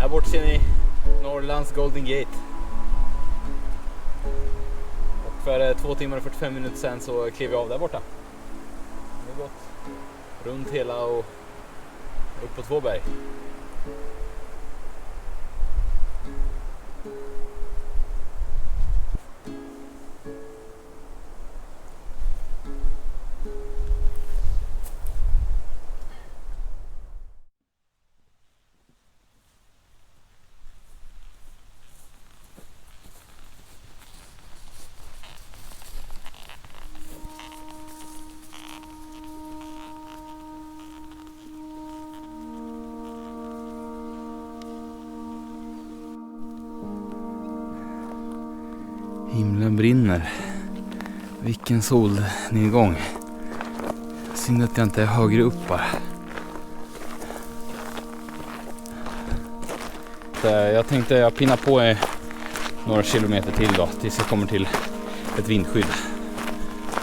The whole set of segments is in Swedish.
Där bort ser ni Norrlands Golden Gate. Och för 2 timmar och 45 minuter sen så klev jag av där borta. Det har gått runt hela och upp på 2 berg. Himlen brinner. Vilken solnedgång. Synd att jag inte är högre upp bara. Jag tänkte jag pinnar på några kilometer till då, tills jag kommer till ett vindskydd.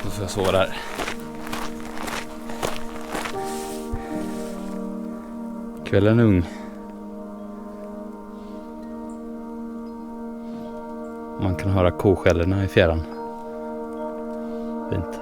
Då får jag sova där. Kvällen är ung. Man kan höra koskällorna i fjärran. Fint.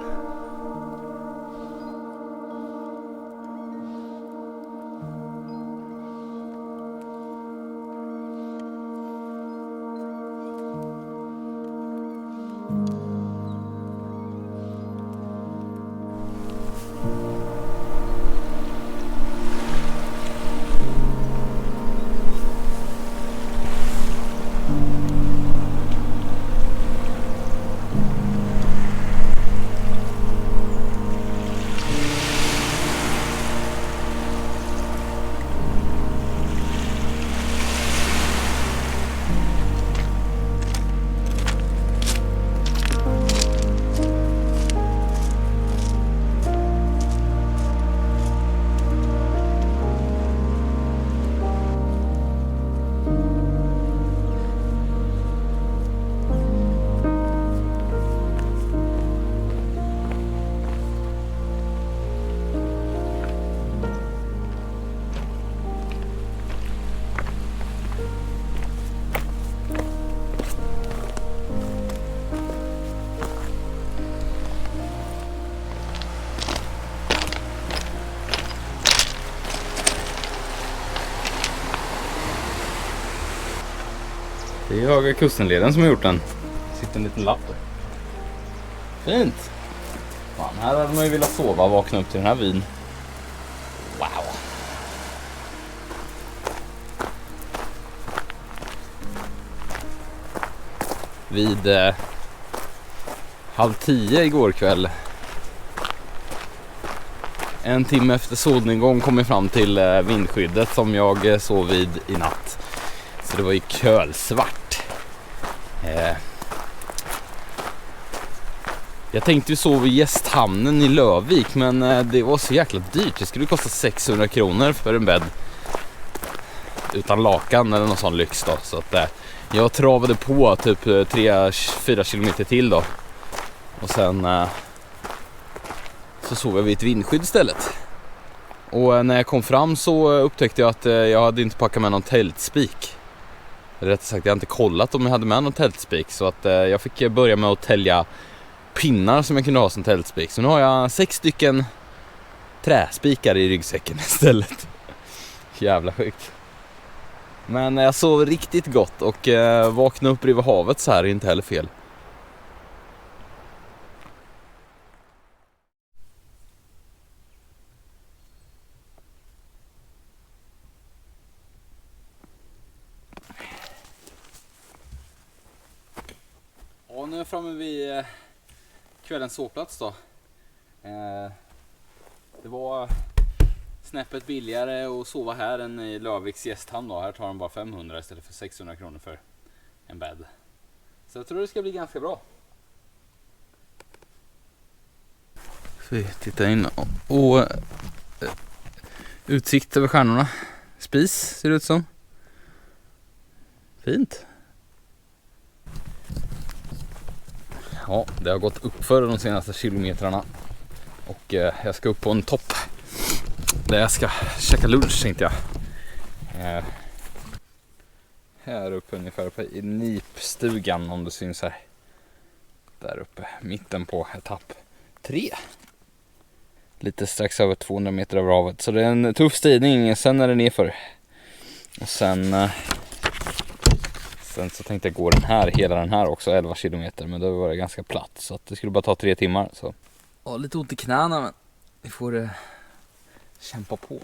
Det är Höga Kustenleden som har gjort den. Det sitter en liten lapp där. Fint! Fan, här hade man ju velat sova och vakna upp till den här vin. Wow! Vid 9:30 igår kväll, en timme efter solnedgång, kom jag fram till vindskyddet som jag sov vid i natt. Så det var ju kölsvart. Jag tänkte ju sova i gästhamnen i Lövvik, men det var så jäkla dyrt. Det skulle kosta 600 kronor för en bädd utan lakan eller någon sån lyx då. Så att jag travade på typ 3-4 kilometer till då. Och sen så sov jag vid ett vindskydd istället. Och när jag kom fram så upptäckte jag att jag hade inte packat med någon tältspik. Rättare sagt, jag hade inte kollat om jag hade med någon tältspik. Så att jag fick börja med att tälja pinnar som jag kunde ha som tältspik. Så nu har jag 6 stycken träspikar i ryggsäcken istället. Jävla sjukt. Men jag sov riktigt gott och vakna upp bredvid havet så här är inte heller fel. Ja, nu är jag framme vid kvällens sovplats då. Det var snäppet billigare att sova här än i Lövviks gästhamn då. Här tar de bara 500 istället för 600 kronor för en bädd. Så jag tror det ska bli ganska bra. Vi tittar in och utsikt över stjärnorna. Spis ser det ut som. Fint. Ja, det har gått upp för de senaste kilometrarna. Och jag ska upp på en topp där jag ska käka lunch, tänkte jag. här uppe ungefär i Nipstugan, om det syns här. Där uppe, mitten på etapp 3. Lite strax över 200 meter över havet. Så det är en tuff stigning, sen är det nerför. Och sen så tänkte jag gå hela den här också, 11 kilometer. Men det var det ganska platt, så att det skulle bara ta 3 timmar. Så. Ja, lite ont i knäna, men vi får kämpa på.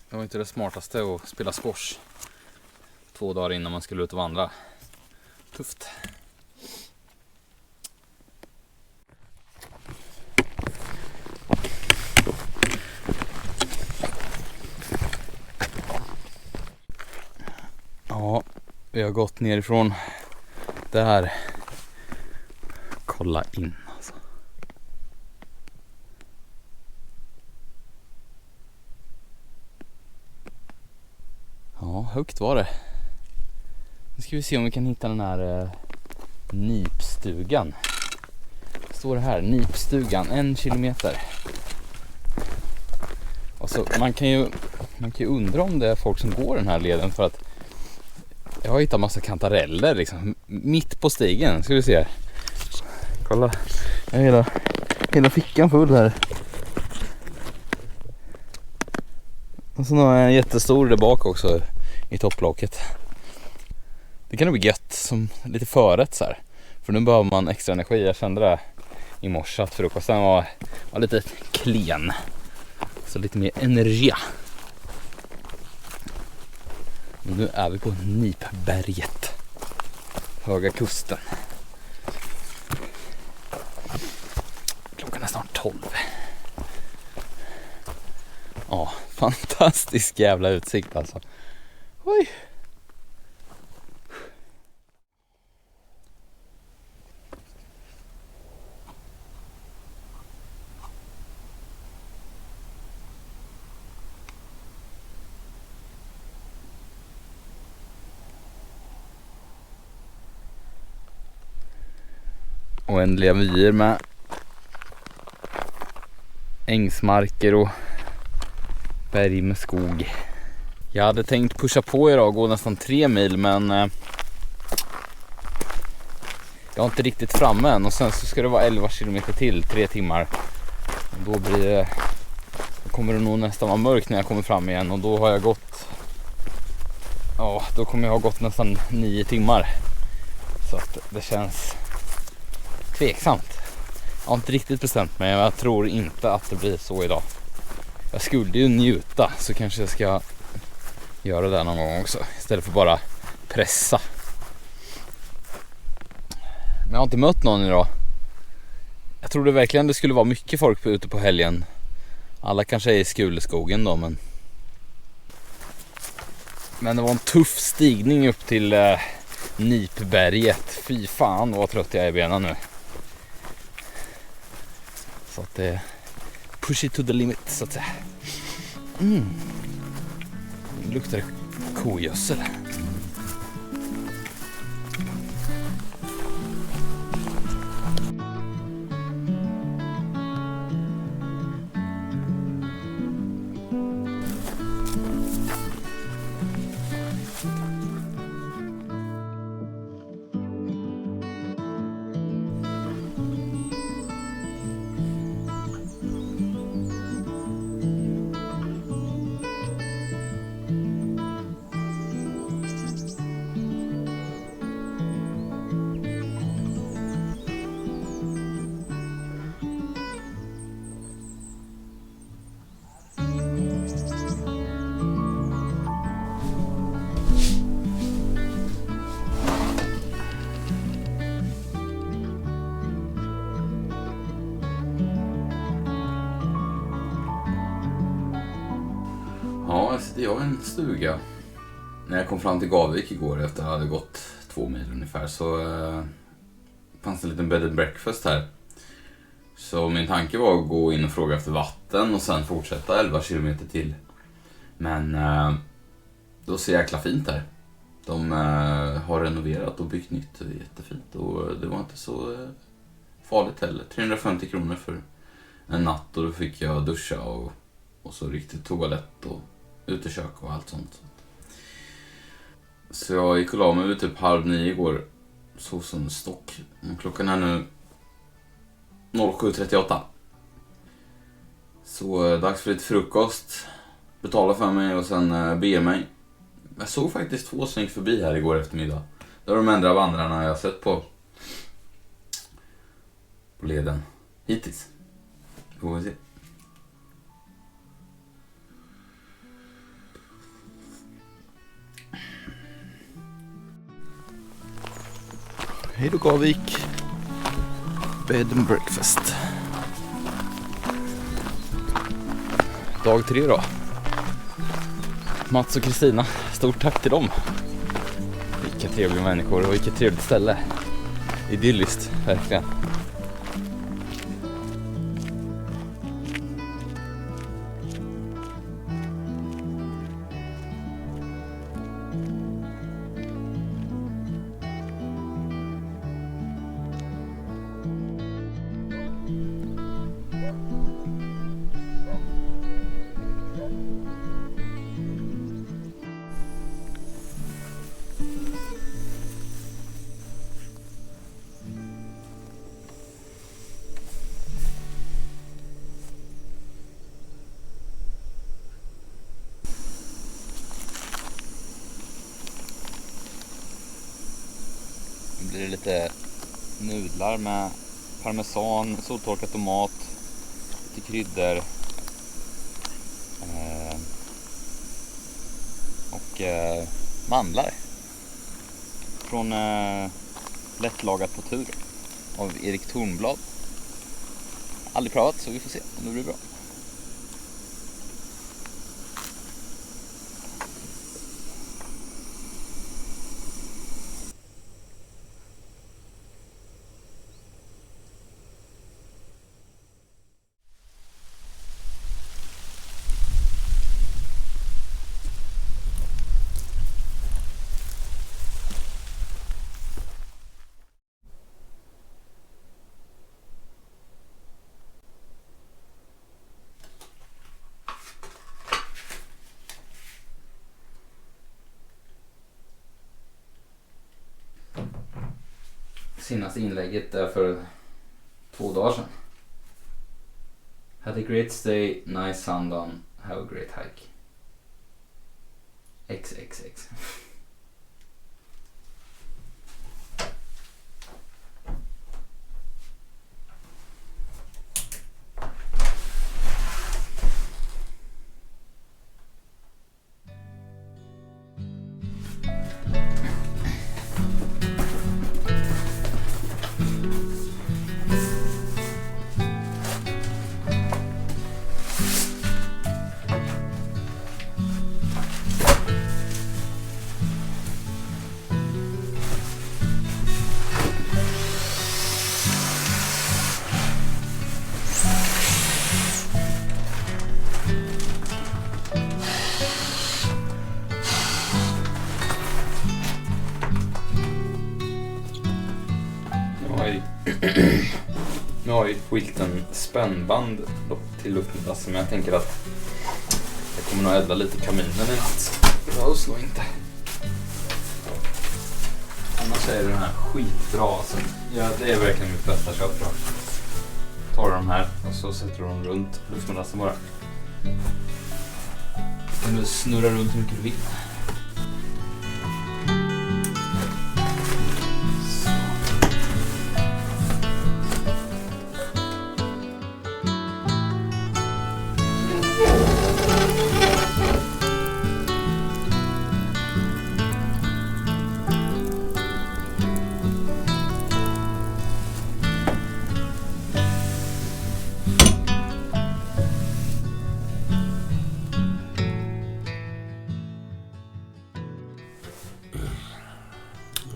Det var inte det smartaste att spela squash 2 dagar innan man skulle ut och vandra. Tufft. Ja, vi har gått nerifrån det här. Kolla in alltså. Ja, högt var det. Nu ska vi se om vi kan hitta den här Nipstugan. Står det här, Nipstugan, 1 kilometer. Och så, man kan ju undra om det är folk som går den här leden, för att jag har hittat massa kantareller liksom, mitt på stigen. Ska vi se här. Kolla, jag har hela fickan full här. Och så har jag en jättestor där bak också i topplocket. Det kan nog bli gött som lite förrätt så här. För nu behöver man extra energi. Jag kände det i morse att frukosten var lite klen. Så lite mer energi. Men nu är vi på Nipberget. Höga kusten. Klockan är snart 12. Ja, fantastisk jävla utsikt alltså. Oj. Oändliga vyer med ängsmarker och berg med skog. Jag hade tänkt pusha på idag och gå nästan 3 mil, men jag är inte riktigt framme än. Och sen så ska det vara 11 kilometer till, 3 timmar. Och då kommer det nog nästan vara mörkt när jag kommer fram igen. Och då har jag gått, då kommer jag ha gått nästan 9 timmar. Så att det känns tveksamt. Jag har inte riktigt bestämt mig, men jag tror inte att det blir så idag. Jag skulle ju njuta, så kanske jag ska göra det någon gång också, istället för bara pressa. Men jag har inte mött någon idag. Jag trodde verkligen det skulle vara mycket folk ute på helgen. Alla kanske är i Skuleskogen då, men det var en tuff stigning upp till Nipberget. Fy fan vad trött jag är i benen nu. Så att det push it to the limit, så att säga. Det luktar kogödsel. Ja, jag sitter i en stuga. När jag kom fram till Gavvik igår efter att jag hade gått 2 mil ungefär, så fanns det en liten bed and breakfast här. Så min tanke var att gå in och fråga efter vatten och sen fortsätta 11 kilometer till. Men då ser jag jäkla fint här. De har renoverat och byggt nytt, jättefint. Och det var inte så farligt heller. 350 kronor för en natt, och då fick jag duscha och så riktigt toalett och utekök och allt sånt. Så jag gick och la mig vid typ 8:30 igår. Så som en stock. Klockan är nu 07:38. Så dags för lite frukost. Betala för mig och sen be mig. Jag såg faktiskt 2 som gick förbi här igår eftermiddag. Det var de enda vandrarna jag sett på leden hittills. Får vi se. Hej då Gavik. Bed and breakfast. Dag 3 då. Mats och Kristina, stort tack till dem. Vilka trevliga människor och vilket trevligt ställe. Idylliskt, verkligen. Nu blir det lite nudlar med parmesan, soltorkad tomat, lite kryddor och mandlar från Lättlagat på tur av Erik Tornblad. Aldrig prövat, så vi får se om det blir bra. Senaste inlägget är för 2 dagar sedan. Had a great stay, nice sundown, have a great hike. XXX. Nu har ju skylten spännband till luftmadrassen, men jag tänker att jag kommer nog elda lite kaminen i natt. Det behövs nog inte. Annars är den här skitbra. Alltså. Ja, det är verkligen mitt bästa köp. Tar de här och så sätter du dem runt luftmadrassen bara. Kan du snurra runt hur mycket du vill.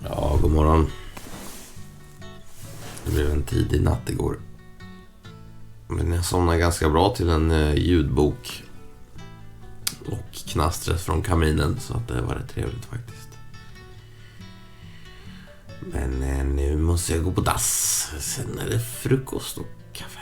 Ja, god morgon. Det blev en tidig natt igår. Men jag somnade ganska bra till en ljudbok och knastret från kaminen, så att det var rätt trevligt faktiskt. Men nu måste jag gå på dass. Sen är det frukost och kaffe.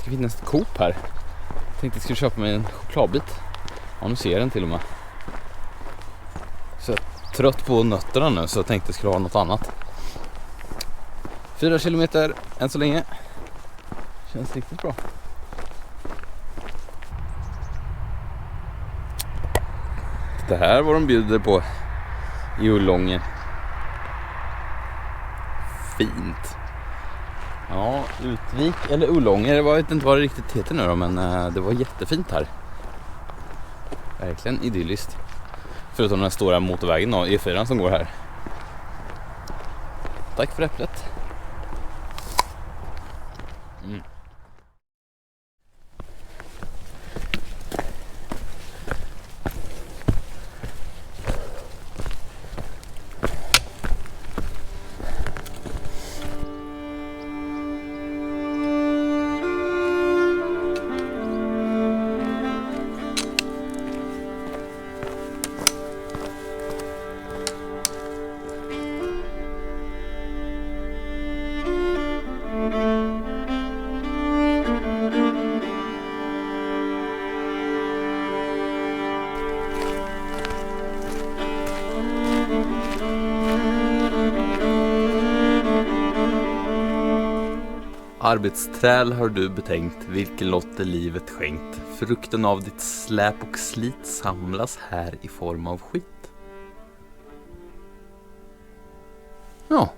ska finnas ett Coop här. Tänkte jag skulle köpa mig en chokladbit. Ja, nu ser jag den till och med. Så jag är trött på nötterna nu, så jag tänkte jag skulle ha något annat. 4 kilometer än så länge. Känns riktigt bra. Det här var de bjuder på i Ullången. Fint. Ja, Utvik eller Ullånger, jag vet inte vad det riktigt heter nu då, men det var jättefint här. Verkligen idylliskt. Förutom den här stora motorvägen och E4 som går här. Tack för äpplet. Arbetsträl har du betänkt, vilken lott är livet skänkt. Frukten av ditt släp och slit samlas här i form av skit. Ja.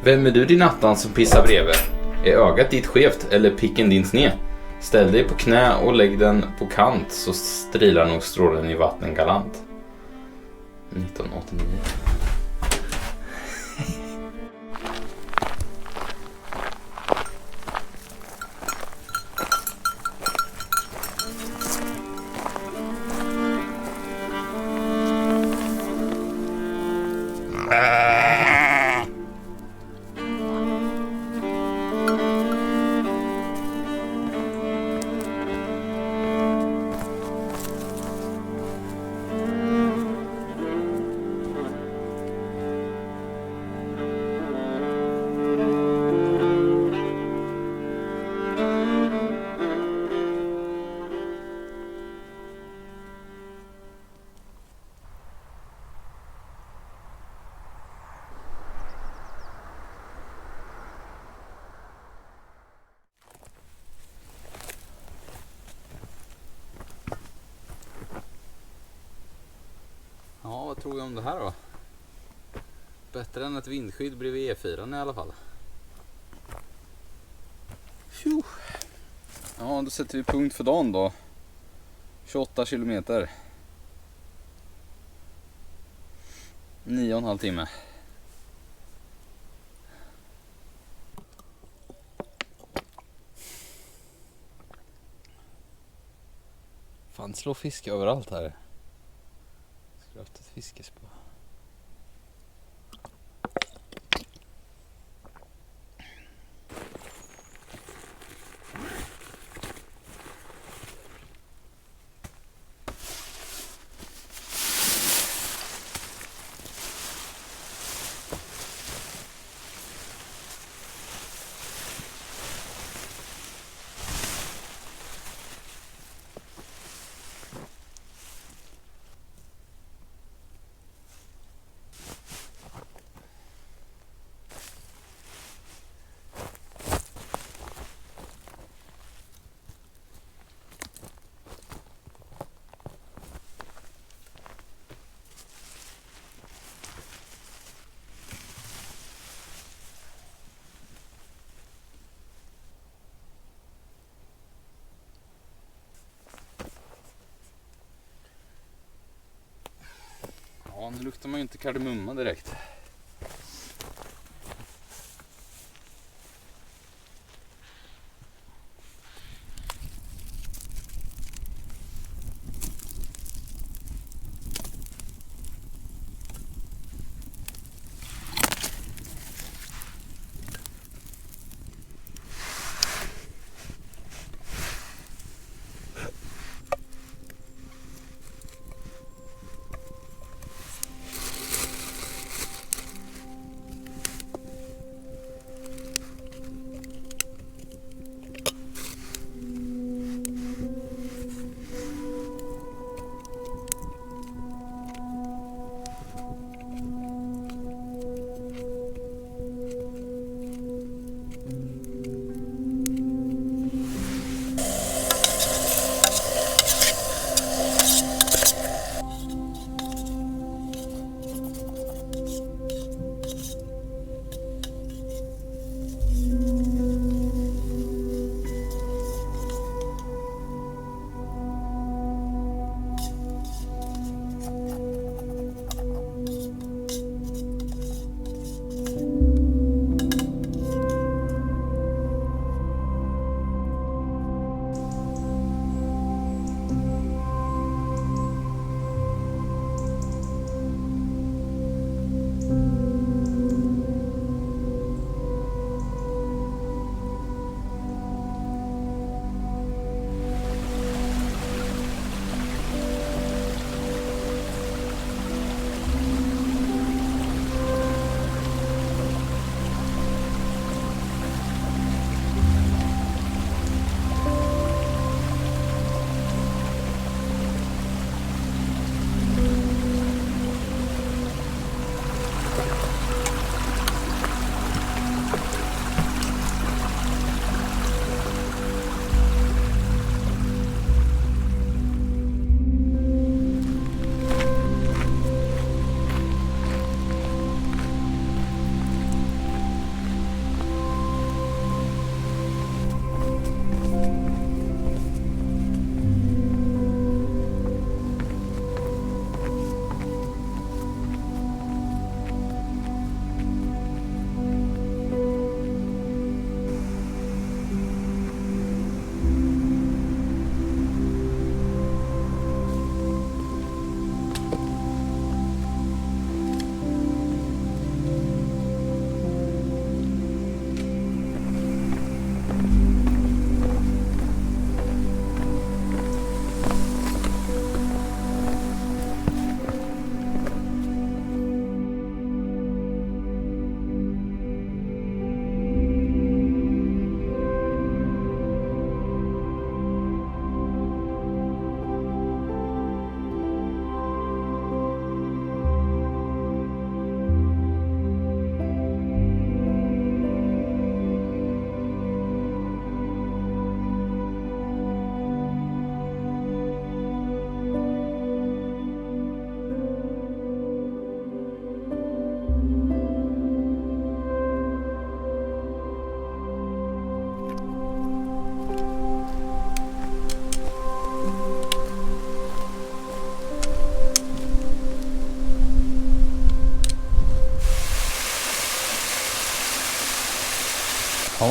Vem är du din attan som pissar bredvid? Är ögat ditt skevt eller picken din sned? Ställ dig på knä och lägg den på kant, så strilar nog strålen i vatten galant. 1989. Ja, vad tror jag om det här då? Bättre än ett vindskydd bredvid E4 i alla fall. Phew. Ja, då sätter vi punkt för dagen då. 28 kilometer. 9,5 timme. Fan, slå fisk överallt här. Skulle haft ett fiskespö. Ja, nu luktar man ju inte kardemumma direkt.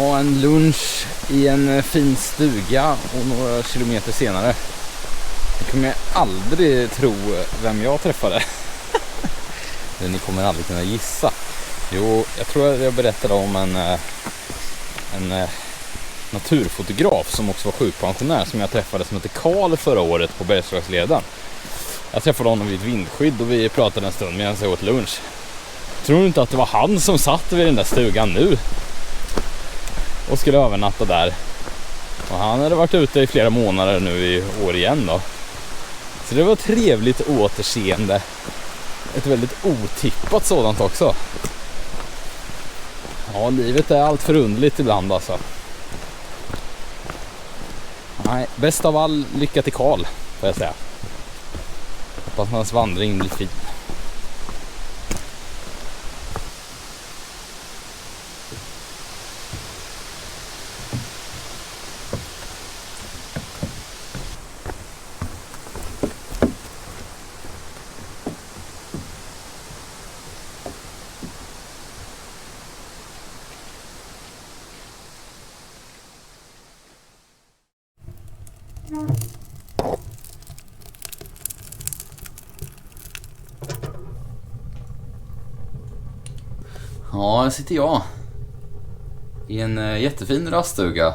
Ja, en lunch i en fin stuga och några kilometer senare. Jag kommer aldrig tro vem jag träffade. Ni kommer aldrig kunna gissa. Jo, jag tror att jag berättade om en naturfotograf som också var sjukpensionär som jag träffade som hette Karl förra året på Bergslagsleden. Jag träffade honom vid ett vindskydd och vi pratade en stund medan jag åt lunch. Tror du inte att det var han som satt vid den där stugan nu och skulle övernatta där? Och han hade varit ute i flera månader nu i år igen då. Så det var trevligt återseende. Ett väldigt otippat sådant också. Ja, livet är allt förunderligt ibland alltså. Nej, bäst av all lycka till Karl, får jag säga. Hoppas hans vandring blir fin. Ja, här sitter jag i en jättefin raststuga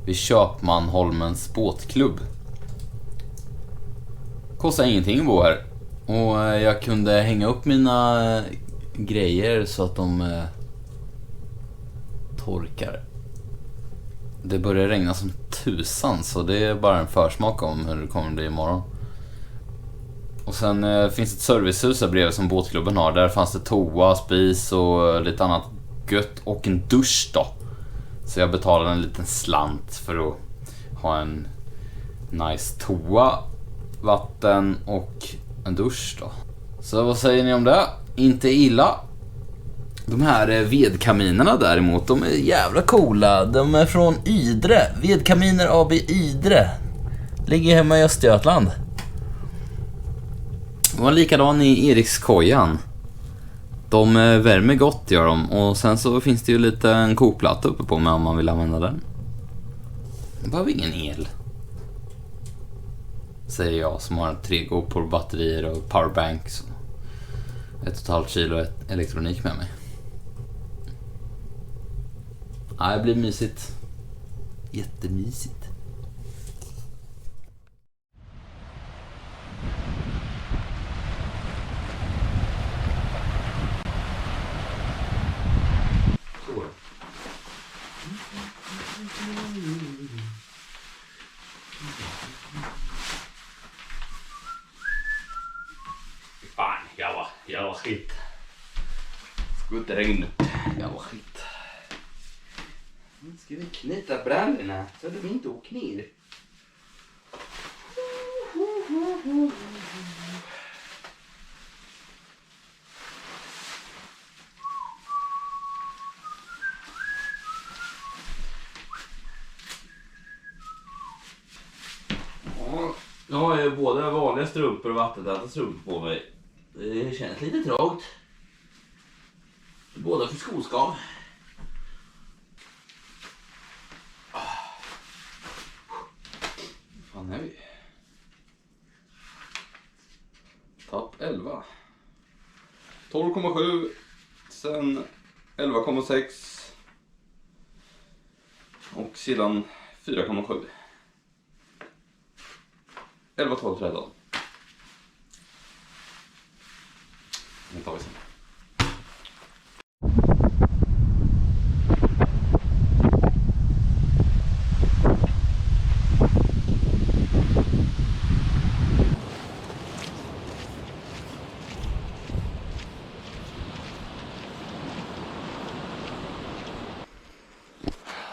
vid Köpmanholmens båtklubb. Kostar ingenting att bo här. Och jag kunde hänga upp mina grejer så att de torkar. Det börjar regna som tusan, så det är bara en försmak om hur det kommer bli imorgon. Och sen finns ett servicehus där bredvid som båtklubben har. Där fanns det toa, spis och lite annat gött och en dusch då. Så jag betalade en liten slant för att ha en nice toa, vatten och en dusch då. Så vad säger ni om det? Inte illa. De här vedkaminerna däremot, de är jävla coola. De är från Ydre. Vedkaminer AB Ydre. Ligger hemma i Östergötland. Det var likadan i Erikskojan. De värmer gott gör de. Och sen så finns det ju lite en kokplatta uppe på med om man vill använda den. Det behöver ingen el, säger jag som har 3 GoPro-batterier och powerbanks och 1,5 kilo elektronik med mig. Ja, det blir mysigt. Jättemysigt. Fan, jävla skit. Skutterregn. Jävla skit. Nu ska vi knyta brallorna så de inte åker ner. Jag har ju både vanliga strumpor och vattentäta strumpor på mig. Det känns lite trångt. Båda för skoskav. Fan är vi? Tapp 11. 12,7. Sen 11,6. Och sedan 4,7. 11, 12, 13. Nu tar vi sen.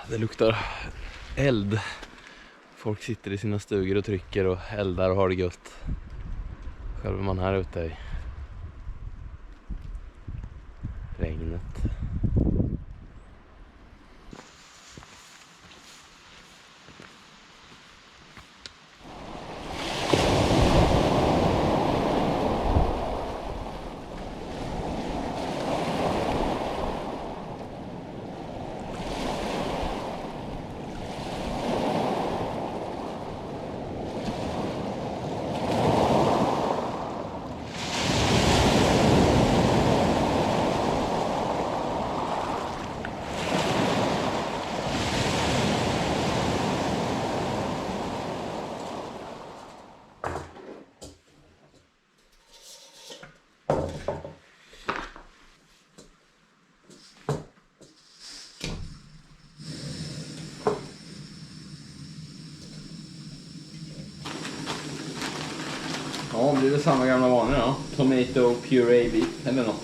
Det luktar eld. Folk sitter i sina stugor och trycker och eldar och har det gött. Själv är man här ute i regnet. Ja, blir det samma gamla vanliga då? Tomato puree beef eller något.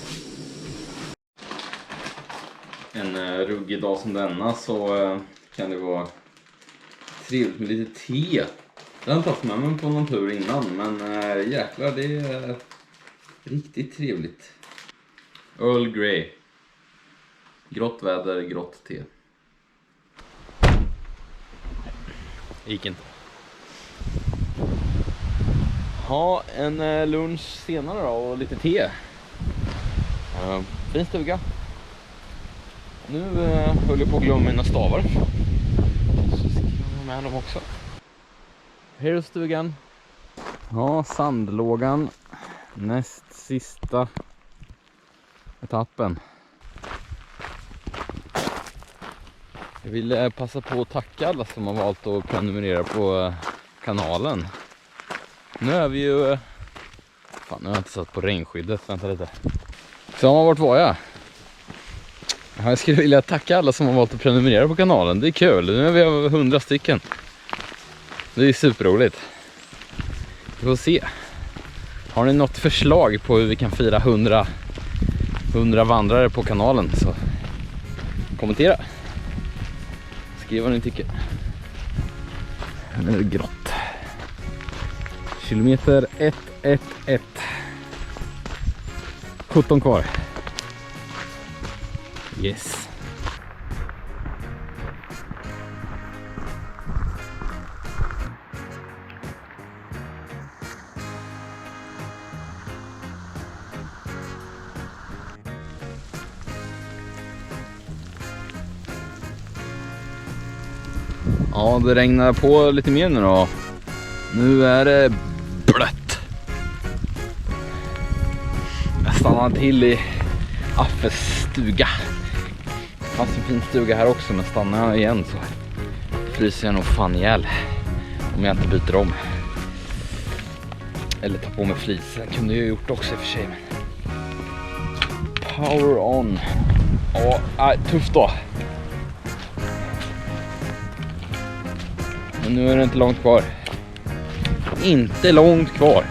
En ruggig dag som denna så kan det vara trevligt med lite te. Jag har inte haft med mig på någon tur innan, men jäklar, det är riktigt trevligt. Earl Grey. Grått väder, grått te. Gick inte. Ha en lunch senare då och lite te. Fin stuga. Nu höll jag på att glömma mina stavar. Så ska jag ha med dem också. Här är stugan. Ja, sandlågan. Näst sista etappen. Jag vill passa på att tacka alla som har valt att prenumerera på kanalen. Nu är vi ju... Fan, nu har jag inte satt på regnskyddet. Vänta lite. Så vart var jag? Jag skulle vilja tacka alla som har valt att prenumerera på kanalen. Det är kul. Nu är vi över 100 stycken. Det är superroligt. Vi får se. Har ni något förslag på hur vi kan fira 100 vandrare på kanalen, så kommentera. Skriv vad ni tycker. Nu är det grått. Kilometer 111. 17 kvar. Yes. Ja, det regnar på lite mer nu då. Nu är det blött. Jag stannar till i Affes stuga. Det fanns en fin stuga här också, men stannar jag igen så fryser jag nog fan ihjäl om jag inte byter om. Eller tar på mig flis. Det kunde jag ju gjort också i och för sig. Power on. Ja, tufft då. Men nu är det inte långt kvar. Inte långt kvar.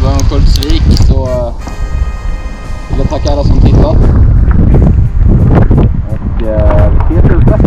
Örnsköldsvik så vill jag tacka alla som tittat och vi ses ute.